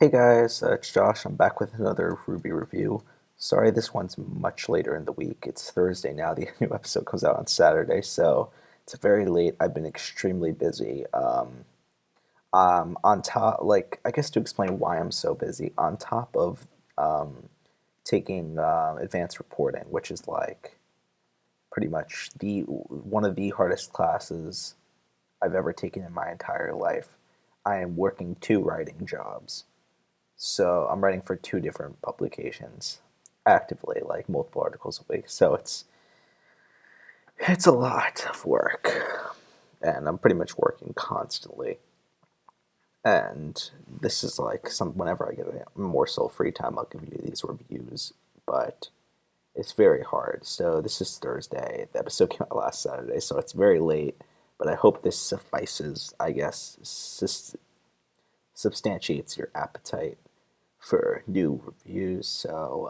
Hey guys, it's Josh. I'm back with another RWBY review. Sorry, this one's much later in the week. It's Thursday now. The new episode comes out on Saturday, so it's very late. I've been extremely busy. On top, like, I guess to explain why I'm so busy, on top of taking advanced reporting, which is like pretty much the one of the hardest classes I've ever taken in my entire life. I am working two writing jobs. So I'm writing for two different publications actively, like multiple articles a week. So it's a lot of work, and I'm pretty much working constantly. And this is like some whenever I get a morsel of free time, I'll give you these reviews. But it's very hard. So this is Thursday. The episode came out last Saturday, so it's very late. But I hope this suffices. I guess substantiates your appetite for new reviews. So,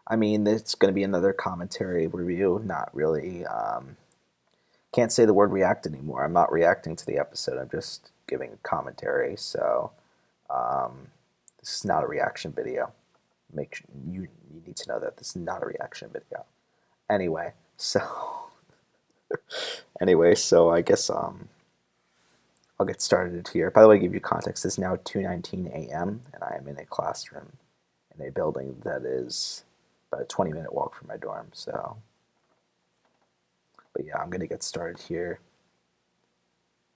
I mean, it's going to be another commentary review. Not really. Can't say the word react anymore. I'm not reacting to the episode. I'm just giving commentary. So, this is not a reaction video. Make sure you need to know that this is not a reaction video. Anyway, so I guess I'll get started here. By the way, to give you context, it's now 2:19 a.m. and I am in a classroom in a building that is about a 20-minute walk from my dorm. So, but yeah, I'm gonna get started here,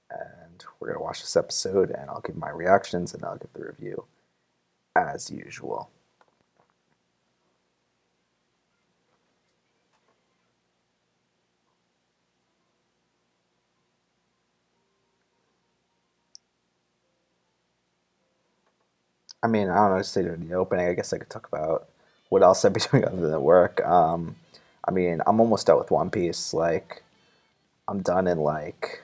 and we're gonna watch this episode, and I'll give my reactions, and I'll give the review as usual. I mean, I don't know, to say during the opening, I guess I could talk about what else I'd be doing other than work. I mean, I'm almost done with One Piece. Like, I'm done in like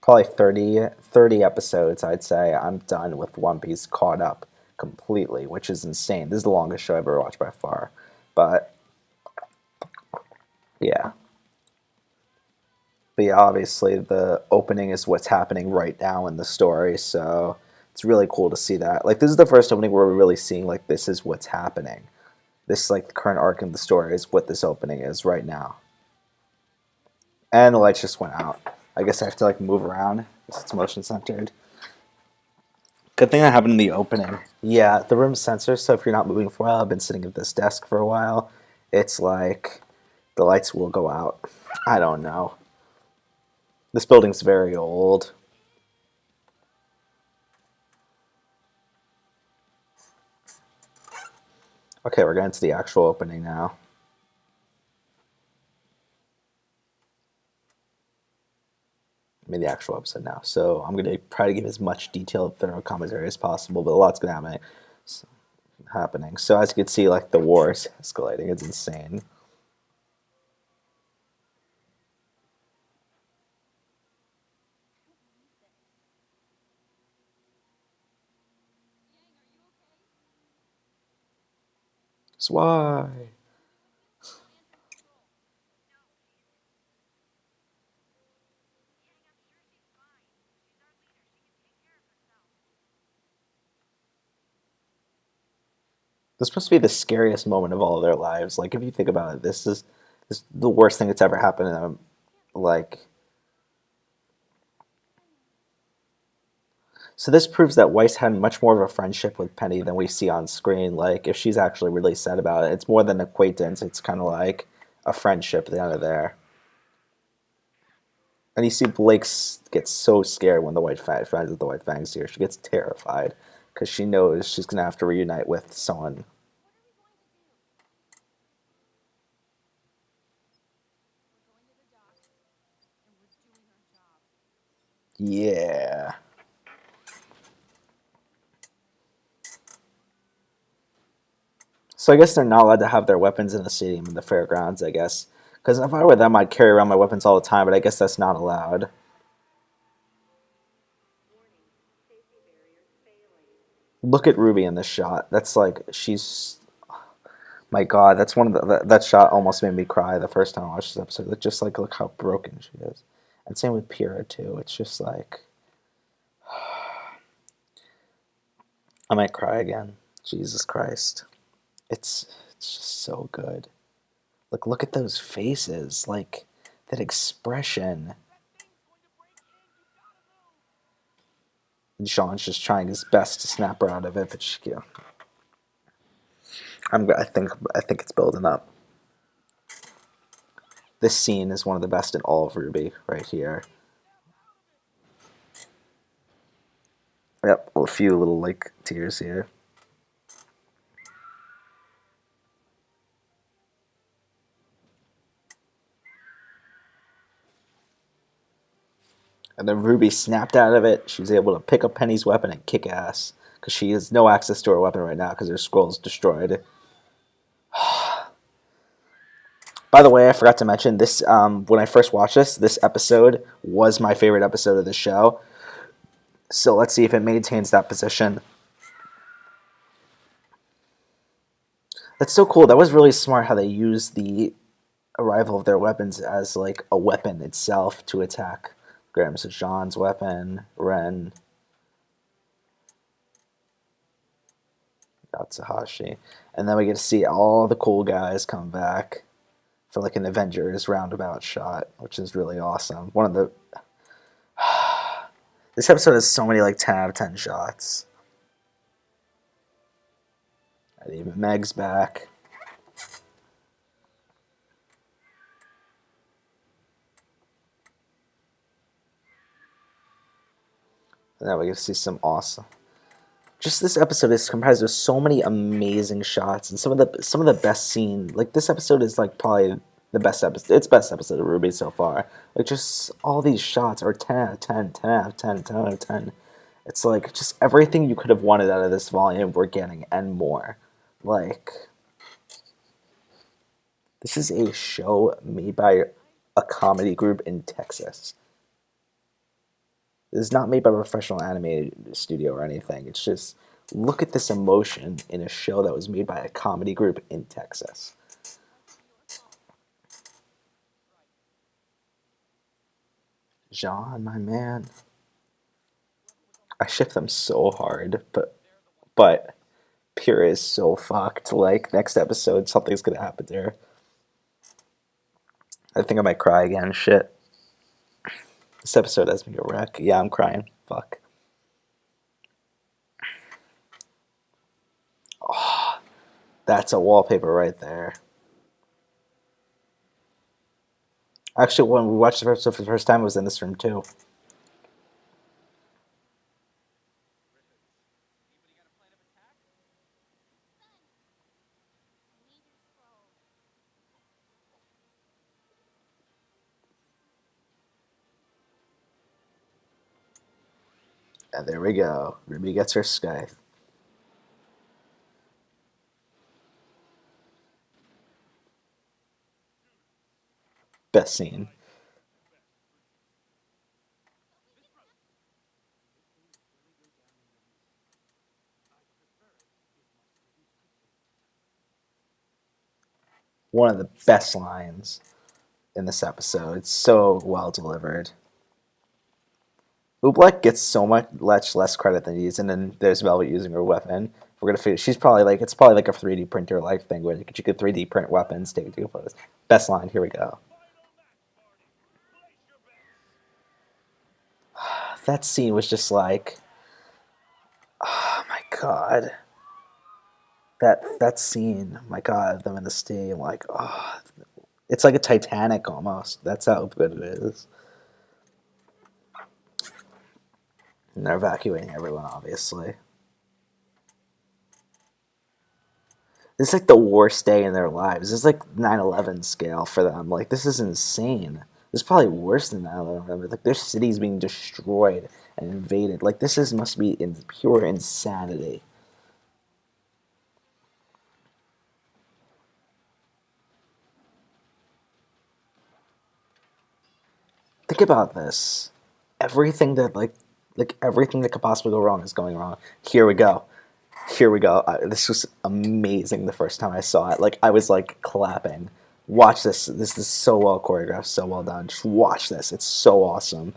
probably thirty episodes, I'd say. I'm done with One Piece, caught up completely, which is insane. This is the longest show I've ever watched by far. But yeah. But yeah, obviously the opening is what's happening right now in the story, so it's really cool to see that. Like, this is the first opening where we're really seeing like this is what's happening. This, like, the current arc of the story is what this opening is right now. And the lights just went out. I guess I have to like move around because it's motion centered. Good thing that happened in the opening. Yeah, the room's censored, so if you're not moving for a while, I've been sitting at this desk for a while. It's like the lights will go out. I don't know. This building's very old. Okay, we're getting to the actual opening now. I mean, the actual episode now. So I'm going to try to give as much detailed, thorough commentary as possible, but a lot's going to happening. So as you can see, like, the war is escalating. It's insane. That's why. This supposed to be the scariest moment of all of their lives. Like, if you think about it, this is the worst thing that's ever happened to them. Like, so this proves that Weiss had much more of a friendship with Penny than we see on screen. Like, if she's actually really sad about it, it's more than acquaintance. It's kind of like a friendship at the end of there. And you see Blake gets so scared when the White Fang finds that the White Fang's here. She gets terrified because she knows she's gonna have to reunite with someone. Yeah. So I guess they're not allowed to have their weapons in the stadium in the fairgrounds, I guess. Because if I were them, I'd carry around my weapons all the time, but I guess that's not allowed. Look at Ruby in this shot. That's like, she's... My God, that's one of that shot almost made me cry the first time I watched this episode. It's just like, look how broken she is. And same with Pyrrha, too. It's just like... I might cry again. Jesus Christ. It's just so good. Like, look at those faces. Like, that expression. Jean's just trying his best to snap her out of it, but I think it's building up. This scene is one of the best in all of RWBY right here. Yep, a few little like tears here. And then Ruby snapped out of it. She was able to pick up Penny's weapon and kick ass because she has no access to her weapon right now because her scroll's destroyed. By the way, I forgot to mention this. When I first watched this episode was my favorite episode of the show. So let's see if it maintains that position. That's so cool. That was really smart how they used the arrival of their weapons as like a weapon itself to attack. Graham, so Jean's weapon, Ren, Yatsuhashi, and then we get to see all the cool guys come back for like an Avengers roundabout shot, which is really awesome. One of the this episode has so many like 10 out of 10 shots. And even Meg's back. And now we get to see some awesome. Just this episode is comprised of so many amazing shots and some of the best scenes. Like this episode is like probably the best episode. It's best episode of RWBY so far. Like just all these shots are 10 out of 10, 10 out of 10, 10 out of 10. It's like just everything you could have wanted out of this volume we're getting and more. Like this is a show made by a comedy group in Texas. This is not made by a professional animated studio or anything. It's just look at this emotion in a show that was made by a comedy group in Texas. Jean, my man. I ship them so hard, but Pyrrha is so fucked. Like next episode, something's gonna happen to her. I think I might cry again. Shit. This episode has me a wreck. Yeah, I'm crying. Fuck. Oh, that's a wallpaper right there. Actually, when we watched the episode for the first time, it was in this room too. And there we go. Ruby gets her scythe. Best scene. One of the best lines in this episode. It's so well delivered. Oobleck gets so much less credit than he is, and then there's Velvet using her weapon. We're gonna figure she's probably like it's probably like a 3D printer like thing where you could 3D print weapons, take photos. Best line. Here we go. That scene was just like, oh my god. That scene, my god, them in the steam, like, oh, it's like a Titanic almost. That's how good it is. And they're evacuating everyone, obviously. This is like the worst day in their lives. This is like 9/11 scale for them. Like, this is insane. This is probably worse than 9/11. Like, their city's being destroyed and invaded. Like, this is must be in pure insanity. Think about this. Everything that like everything that could possibly go wrong is going wrong. Here we go. Here we go. This was amazing the first time I saw it. Like I was like clapping. Watch this. This is so well choreographed, so well done. Just watch this. It's so awesome.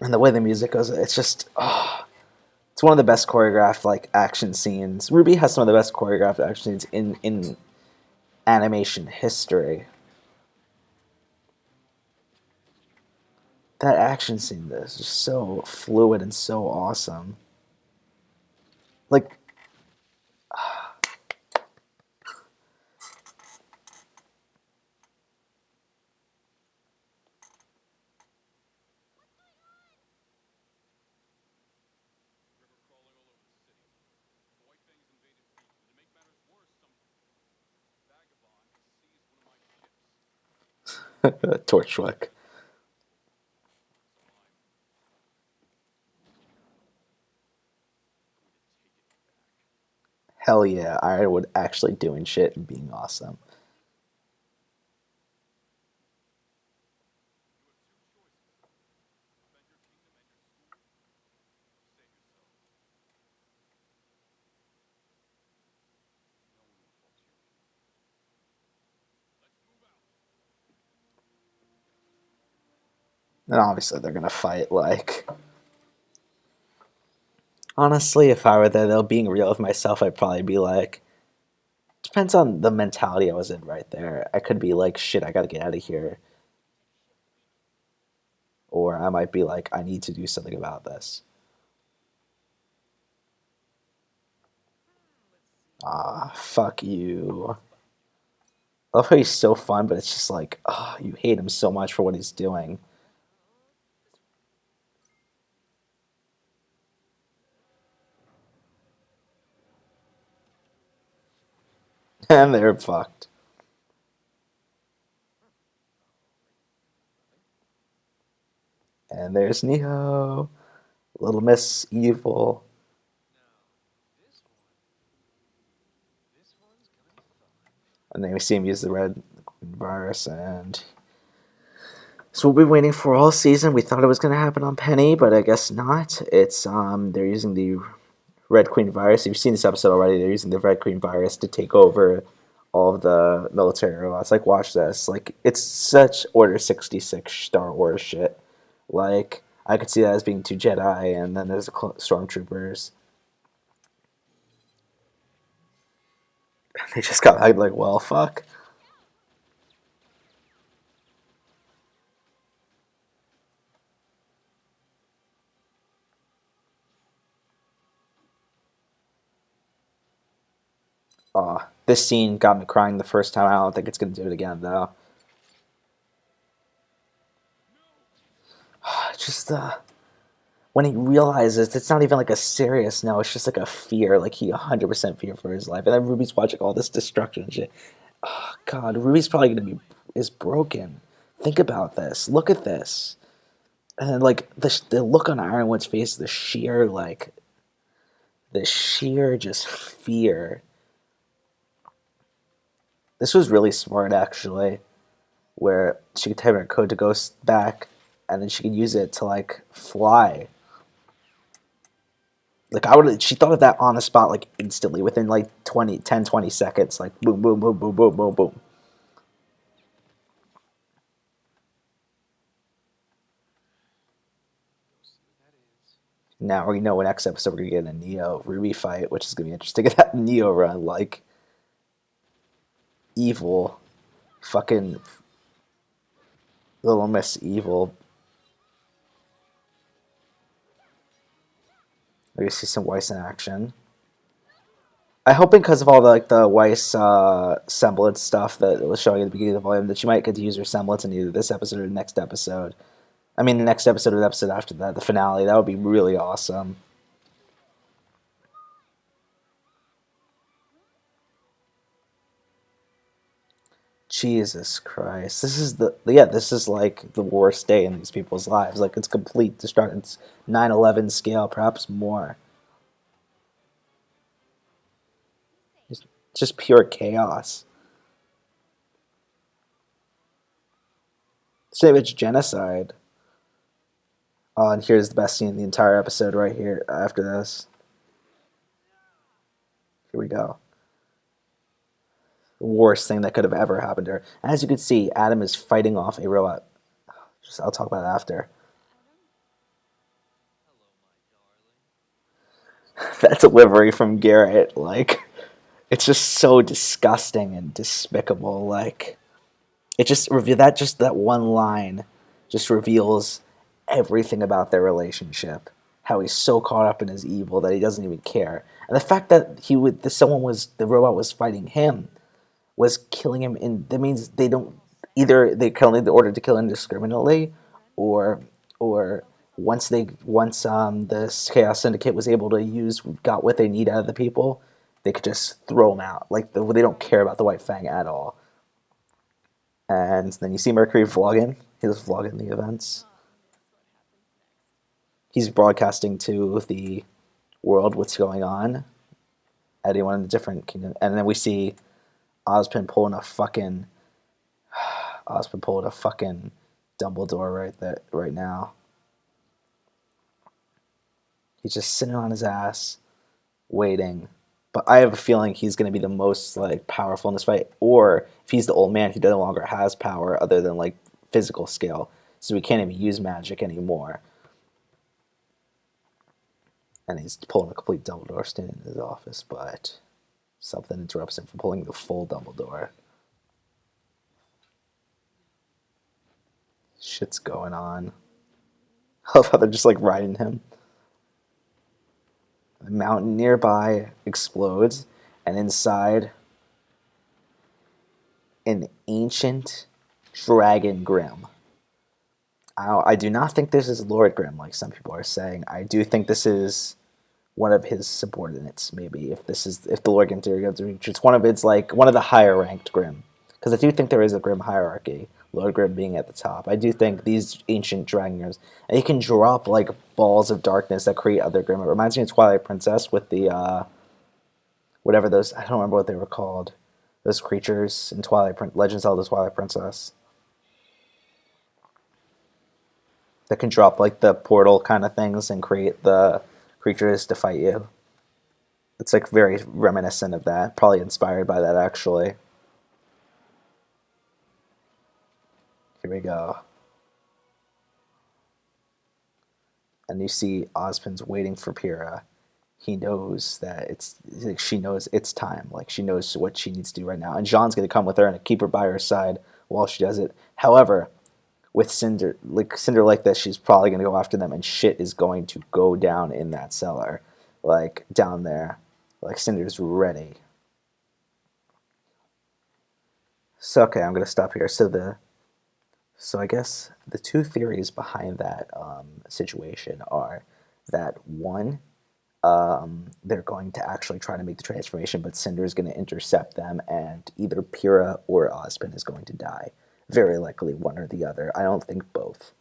and the way the music goes, it's just it's one of the best choreographed like action scenes. RWBY has some of the best choreographed action scenes in animation history. That action scene is just so fluid and so awesome. Like, Torchwick. Hell yeah, Ironwood actually doing shit and being awesome. And obviously they're gonna fight like honestly, if I were there though, being real with myself, I'd probably be like depends on the mentality I was in right there. I could be like, shit, I gotta get out of here. Or I might be like, I need to do something about this. Ah, fuck you. I love how he's so fun, but it's just like, ah, you hate him so much for what he's doing. And they're fucked. And there's Neo, Little Miss Evil. And then we see him use the red virus, and so we've been waiting for all season. We thought it was going to happen on Penny, but I guess not. It's they're using the Red Queen virus. If you've seen this episode already, they're using the Red Queen virus to take over all of the military robots. Like, watch this. Like, it's such Order 66 Star Wars shit. Like, I could see that as being two Jedi, and then there's the stormtroopers. They just got like, well, fuck. This scene got me crying the first time. I don't think it's gonna do it again though. Just when he realizes it's not even like a serious no, it's just like a fear. Like he 100% fear for his life, and then Ruby's watching all this destruction and shit. Oh, God, Ruby's probably gonna be is broken. Think about this. Look at this, and then like the look on Ironwood's face, the sheer just fear. This was really smart actually, where she could type in her code to go back, and then she could use it to like fly. Like I would, she thought of that on the spot, like instantly, within like 20 seconds, like boom, boom, boom, boom, boom, boom, boom. Now we know next episode we're gonna get a Neo Ruby fight, which is gonna be interesting. That Neo run, like evil, fucking Little Miss Evil. We see some Weiss in action. I hope because of all the like the Weiss semblance stuff that was showing at the beginning of the volume that you might get to use her semblance in either this episode or the next episode. I mean, the next episode or the episode after that, the finale. That would be really awesome. Jesus Christ. This is like the worst day in these people's lives. Like it's complete destruction. It's 9/11 scale, perhaps more. It's just pure chaos. Same, it's genocide. Oh, and here's the best scene in the entire episode right here after this. Here we go. The worst thing that could have ever happened to her. And as you can see, Adam is fighting off a robot. I'll talk about it after. that delivery from Garrett, like, it's just so disgusting and despicable. Like, it just reveal that just that one line just reveals everything about their relationship. How he's so caught up in his evil that he doesn't even care, and the fact that the robot was fighting him was killing him. In that means they don't either they kill the order to kill indiscriminately, or or once this chaos syndicate was able to got what they need out of the people, they could just throw them out. Like they don't care about the White Fang at all. And then you see Mercury vlogging. He was vlogging the events. He's broadcasting to the world what's going on. Anyone in the different kingdom, and then we see Ozpin pulling a fucking Dumbledore right now. He's just sitting on his ass, waiting. But I have a feeling he's going to be the most like powerful in this fight. Or if he's the old man, he no longer has power other than like physical scale, so he can't even use magic anymore. And he's pulling a complete Dumbledore standing in his office, but something interrupts him from pulling the full Dumbledore. Shit's going on. I love how they're just like riding him. A mountain nearby explodes, and inside, an ancient dragon Grimm. I do not think this is Lord Grimm, like some people are saying. I do think this is one of his subordinates, maybe. If the Lord Grimm theory goes to reach, it's one of the higher ranked Grimm, because I do think there is a Grimm hierarchy. Lord Grimm being at the top. I do think these ancient dragons, and you can drop like balls of darkness that create other Grimm. It reminds me of Twilight Princess with the whatever those, I don't remember what they were called. Those creatures in Legend of Zelda Twilight Princess that can drop like the portal kind of things and create the creatures to fight you. It's like very reminiscent of that, probably inspired by that actually. Here we go. And you see Ozpin's waiting for Pyrrha. He knows that she knows it's time. Like she knows what she needs to do right now. And Jean's gonna come with her and keep her by her side while she does it. However, with Cinder like this, she's probably gonna go after them, and shit is going to go down in that cellar, like down there. Like Cinder's ready. So okay, I'm gonna stop here. So I guess the two theories behind that situation are that one, they're going to actually try to make the transformation, but Cinder is going to intercept them, and either Pyrrha or Ozpin is going to die. Very likely one or the other. I don't think both.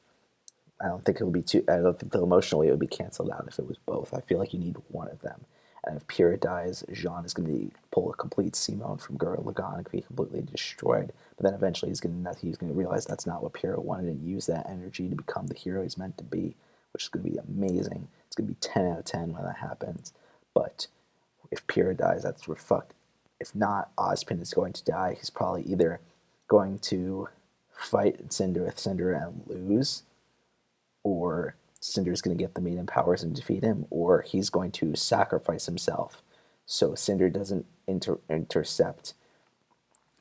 I don't think it would be too. I don't think the emotionally it would be canceled out if it was both. I feel like you need one of them. And if Pyrrha dies, Jean is going to pull a complete Simone from Gurren Lagann and be completely destroyed. But then eventually he's going to realize that's not what Pyrrha wanted and use that energy to become the hero he's meant to be, which is going to be amazing. It's going to be 10 out of 10 when that happens. But if Pyrrha dies, we're fucked. If not, Ozpin is going to die. He's probably either going to fight Cinder and lose, or Cinder's going to get the maiden powers and defeat him, or he's going to sacrifice himself so Cinder doesn't intercept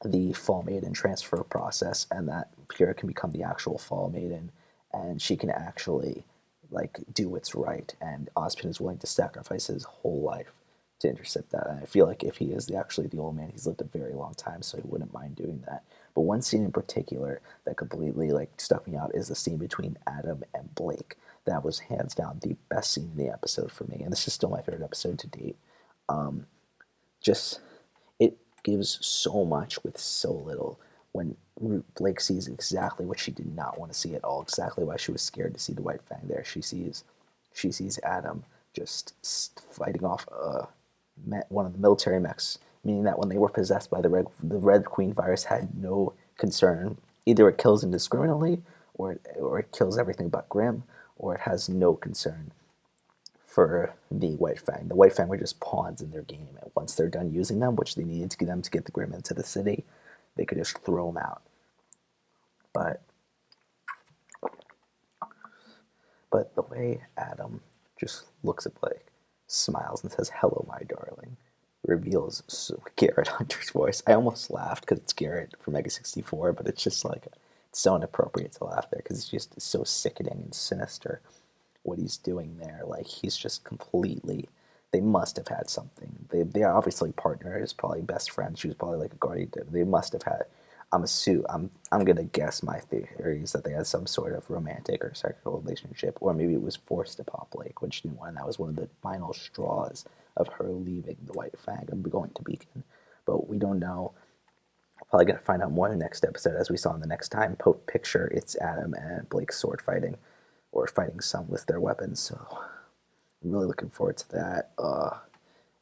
the Fall Maiden transfer process, and that Pyrrha can become the actual Fall Maiden, and she can actually like do what's right. And Ozpin is willing to sacrifice his whole life to intercept that. And I feel like if he is actually the old man, he's lived a very long time, so he wouldn't mind doing that. But one scene in particular that completely like stuck me out is the scene between Adam and Blake. That was hands down the best scene in the episode for me, and this is still my favorite episode to date. Just it gives so much with so little. When Blake sees exactly what she did not want to see at all, exactly why she was scared to see the White Fang there. She sees Adam just fighting off one of the military mechs, meaning that when they were possessed by the Red Queen virus had no concern. Either it kills indiscriminately, or it kills everything but Grimm, or it has no concern for the White Fang. The White Fang were just pawns in their game, and once they're done using them, which they needed to get them to get the Grimm into the city, they could just throw them out. But the way Adam just looks at Blake, smiles and says, "Hello, my darling." Reveals Garrett Hunter's voice. I almost laughed because it's Garrett from Mega 64, but it's just like it's so inappropriate to laugh there because it's just so sickening and sinister what he's doing there. Like he's just completely. They must have had something. They are obviously partners, probably best friends. She was probably like a guardian. They must have had. I'm gonna guess my theory is that they had some sort of romantic or sexual relationship, or maybe it was forced to Pop Lake when she didn't want. And that was one of the final straws of her leaving the White Fang and going to Beacon. But we don't know. Probably gonna find out more in the next episode, as we saw in the next time picture. It's Adam and Blake sword fighting, or fighting some with their weapons. So I'm really looking forward to that.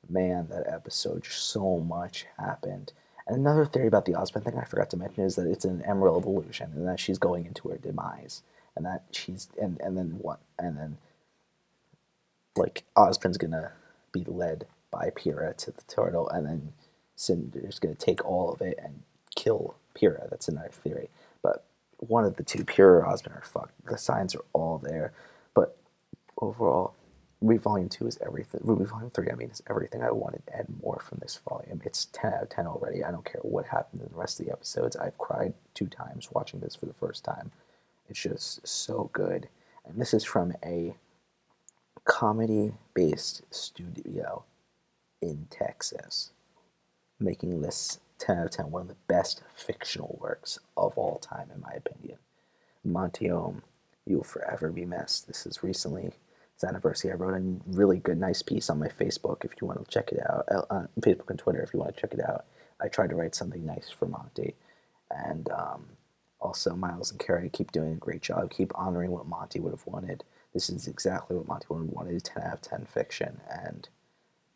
Man, that episode, just so much happened. And another theory about the Osmond thing I forgot to mention is that it's an Emerald illusion, and that she's going into her demise, and that she's and then what, and then like Osmond's gonna be led by Pyrrha to the turtle, and then Cinder's gonna take all of it and kill Pyrrha. That's another theory, but one of the two, Pyrrha or Osmond, are fucked. The signs are all there, but overall, RWBY Volume 2 is everything. RWBY Volume 3, I mean, is everything I wanted and more from this volume. It's 10 out of 10 already. I don't care what happened in the rest of the episodes. I've cried 2 times watching this for the first time. It's just so good. And this is from a comedy-based studio in Texas, making this 10 out of 10 one of the best fictional works of all time, in my opinion. Monty Ohm, you will forever be missed. This is recently his anniversary. I wrote a really good, nice piece on my Facebook if you want to check it out. Facebook and Twitter if you want to check it out. I tried to write something nice for Monty. And also, Miles and Carrie keep doing a great job. Keep honoring what Monty would have wanted. This is exactly what Monty would have wanted, 10 out of 10 fiction. And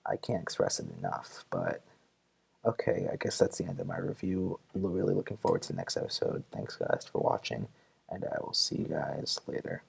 I can't express it enough. But okay, I guess that's the end of my review. I'm really looking forward to the next episode. Thanks, guys, for watching. And I will see you guys later.